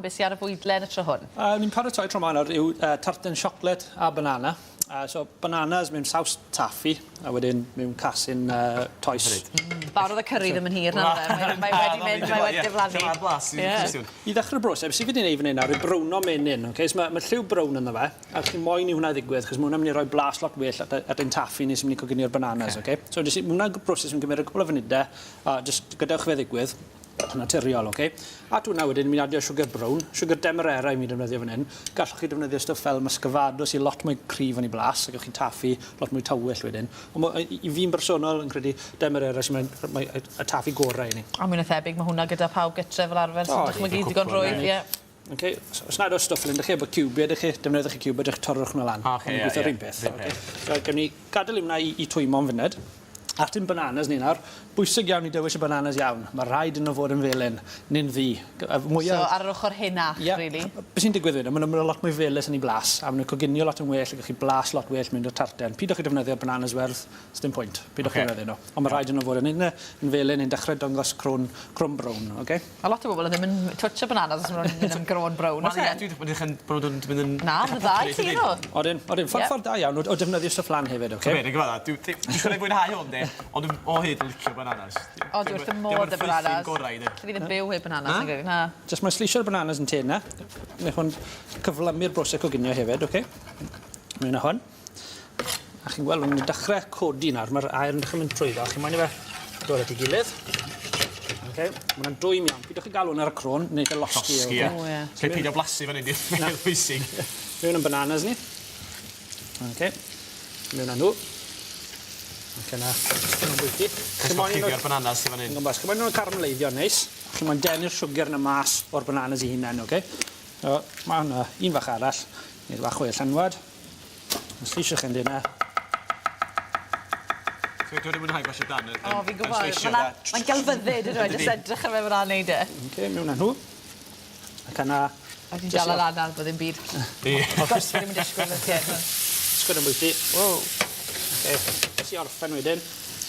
beth sydd ar y bwydlen y tro hwn? Ni'n paratoi tro ma'n yw tartan siocled a banana. So bananas mewn saws taffi a wedyn mewn casyn toes. Barod y curry ddim yn hir na fe. Mae wedi mynd, mae wedi diflannu. Dyma'r blas i'n cwestiwn. I ddechrau'r broses, beth sydd wedi'i gwneud fan hyn nawr yw browno menyn. Mae lliw brown ynddo fe, a chi'n moyn i hwnna ddigwydd, chos mae hwnna'n mynd i roi blas lot well at ein taffi nes mynd i coginio'r bananas. So mae hwnna'n broses yn gymryd y cwbl o funudau, a jyst gadewch fe ddigwydd. Naturiol, A hwnna wedyn, mi'n adio sugar brown, sugar demerara i mi defnyddio fan hyn. Gallwch chi defnyddio stwff fel muscovado sy'n lot mwy cryf yn ei blas, ac o'ch chi'n taffi lot mwy tywyll wedyn. Ond i fi'n bersonol yn credu demerara sy'n mae y taffi gorau i ni. A mi'n ethebyg, mae hwnna gyda pawb gytre fel arfer, sy'n dychmygu digon rwydd. Os nad oes stwff yn ydych chi efo cubia, defnyddiwch chi cubia, ydych torrwch nhw lan. Gweithio'r un peth. So, gewn ni gadael hwnna i twymo'n funed. At ein bananas ni nawr, bwysig iawn i dywys y bananas iawn. Mae rhaid yn o fod yn felyn, nyn ddi. So ar yr ochr hynna, really? Beth sy'n digwydd wedyn, mae'n lot mwy felys yn ei blas, a mae'n coginio lot yn well, a chi blas lot well mynd o'r tarten. Pidwch chi defnyddio bananas werth, sy'n dim pwynt. Pidwch chi defnyddio nhw. Ond mae rhaid yn o fod yn felyn, yn dechrau dangos crwn brown, A lot o bobl ddim yn twtio bananas os maen nhw'n crwn brown. Dwi'n mynd yn... Na, mae'n dda i chi nhw. Odyn, ffordd da iawn o defnyddio stwff lan hefyd, Dwi'n fwynhau hwn, ond o hyd yn licio bananas. O, dwi wrth y modd y bananas. Chi ddim byw heb bananas yn gwneud. Jyst mae'n slisio'r bananas yn tena. Mae hwn cyflymu'r broses coginio hefyd, Mae yna hwn. A chi'n gweld, mae'n dechrau codi nawr. Mae'r air yn dechrau mynd trwyddo. Chi'n moyn i fe dod at ei gilydd. Mae'n dwym iawn. Pidwch chi galw hwn ar y crôn, neu y losgi. Lle pidio blasu fan hyn, di'n bwysig. Mewn yn bananas ni. Mewn â nhw. Yna, yn bwyty. Chi'n cofio'r bananas i fan hyn? Chi'n moyn nhw'n carmeleiddio neis. Chi'n moyn denu'r siwgr yna mas o'r bananas i hunain, So, mae hwnna un fach arall. Nid fach o'i llanwad. Os llisio chi'n dyna. So, dwi'n mwynhau gwasio dan. O, fi'n gwybod. Mae'n gelfyddyd ydw i, jyst edrych ar fe fyna wneud e. Mewn â nhw. Ac yna... A ti'n dal ar adar, bod ddim byd. Gos, fi ddim yn disgwyl y tien. Sgwyd yn bwyty. Os i orffen wedyn,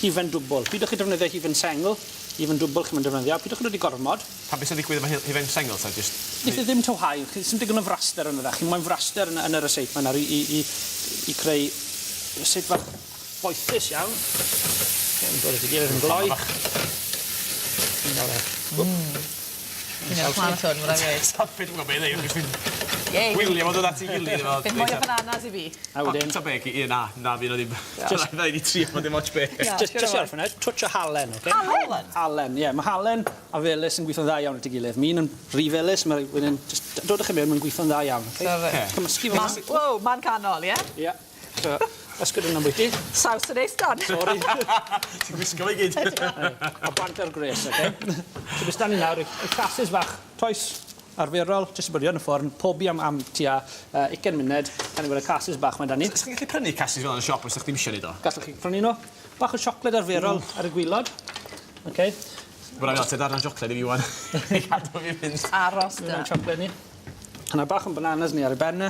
hifen dwbl. Pidwch chi defnyddio hifen sengl, hifen dwbl chi'n defnyddio. Pidwch chi wedi gormod. Pa beth sy'n digwydd efo hifen sengl? Nid ddim tywhau. Chi'n digon o fraster yn ydych. Chi'n moyn fraster yn yr receip yna i creu receip fach boethus iawn. Yn dod at ei gilydd yn gloi. Fi'n edrych mlaen at hwn, mae'n rhaid. Sapid mwyn beth ei, gwylio fod dod at ei gilydd. Beth mwy o bananas i fi? Ta beg, na fi no ddim. Rhaid i trio, mae ddim ots be. Just i orffen, twtch o halen, Halen? Halen, ie. Mae halen a felys yn gweithio'n dda iawn at ei gilydd. Mi'n yn rhy felys, mae'n dod o'ch mewn, mae'n gweithio'n dda iawn. Cymysgu fan hyn. Wow, man canol, ie? Ie. Ysgwyd yn ambwyty. Saws yn eist don. Sori. Ti'n gwisgo fe gyd. A bant ar gres, So beth dan ni nawr, y classes fach, toes arferol, jyst i bwrio yn y ffordd, pobi am tua 20 munud, dan ni weld y classes bach mae dan ni. Ys chi'n gallu prynu cassis fel yn y siop os ydych chi'n misio ni do? Gallwch chi prynu nhw. Bach o siocled arferol ar y gwylod. Bod rhaid i darn siocled i fi wan. I gadw fi fynd. Aros da. Siocled ni. Yna bach o'n bananas ni ar y benne.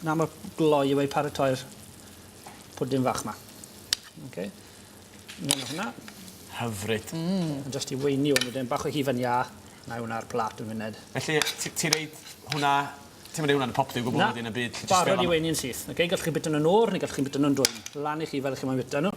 Na mae'r gloi i wei paratoi'r pwdyn fach ma. Mewn o hwnna. Hyfryd. Just i weini hwn wedyn, bach o hifen ia, na hwnna'r plat yn funed. Felly, ti'n reid hwnna, ti'n mynd i hwnna'n y popdyn gwbl wedyn y byd? Barod i weini'n syth. Gallwch chi bita nhw'n o'r, neu gallwch chi bita nhw'n dwyn. Lan i chi fel chi'n mynd bita nhw.